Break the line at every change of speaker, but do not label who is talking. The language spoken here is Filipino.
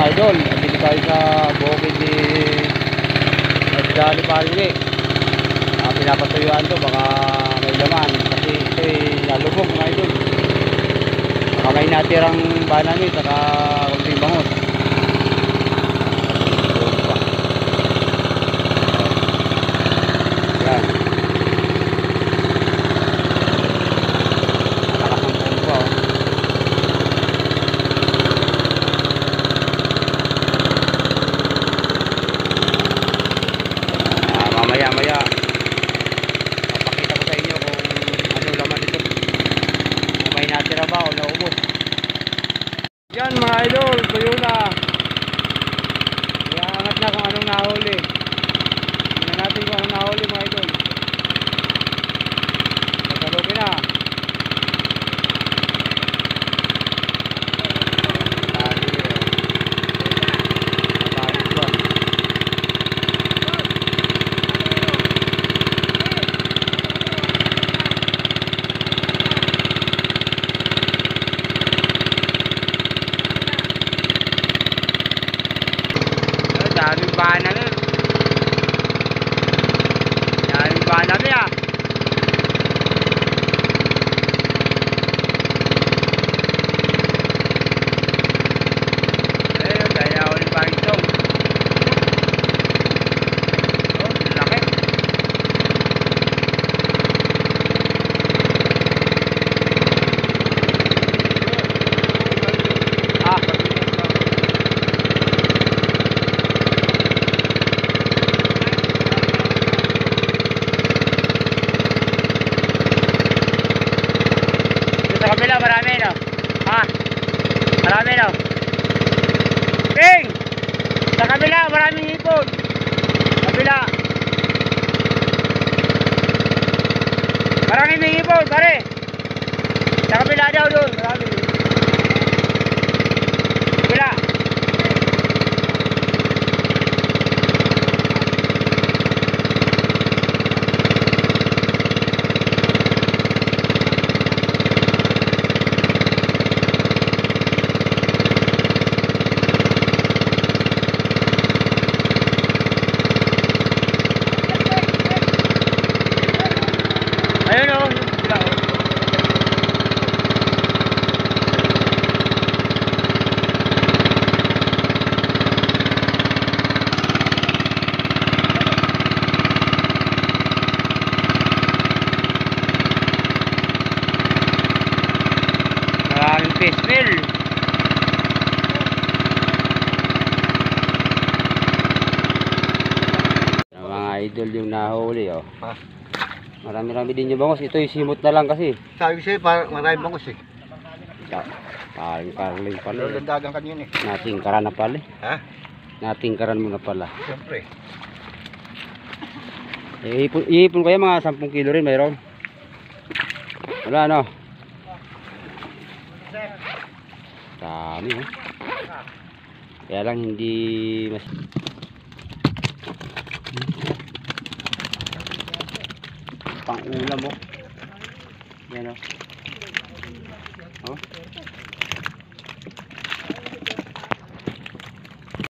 mga idol, nandito tayo sa bukid ni Dali Palwe. Pinapatuyuan to, baka may laman kasi ito ay nalubog mga idol. Baka may natirang banami saka kunting bangot. Yan. Maya papakita ko sa inyo kung ano laman ito, kung may natira ba o naubos. Yan mga idol, tuyo na. Iangat na kung anong nahuli. Tingnan natin kung anong nahuli mga idol. Sasalukin na. Daming banami. Daming banami ah. Ayun, kaya ulit pa ito. Oh, laki. Sa kabila marami no. Ha? Marami no. Ting! Sa kabila maraming ipon. Kabila. Maraming ipon pare. Sa kabila daw doon, marami. Kabila. Ayun o, maraming fish meal. Mga idol yung nahuli oh. Marami-rami din yung bangos. Ito yung simot na lang kasi.
Sabi ko sa'yo, maraming bangos eh.
Parang pala.
Dagang kanyan eh.
Natingkaran na pala.
Ha?
Natingkaran mo na pala.
Siyempre.
Iipon kaya mga 10 kilo rin mayroon. Wala no. Dami oh. Kaya lang hindi mas pang ulam mo. Yan o.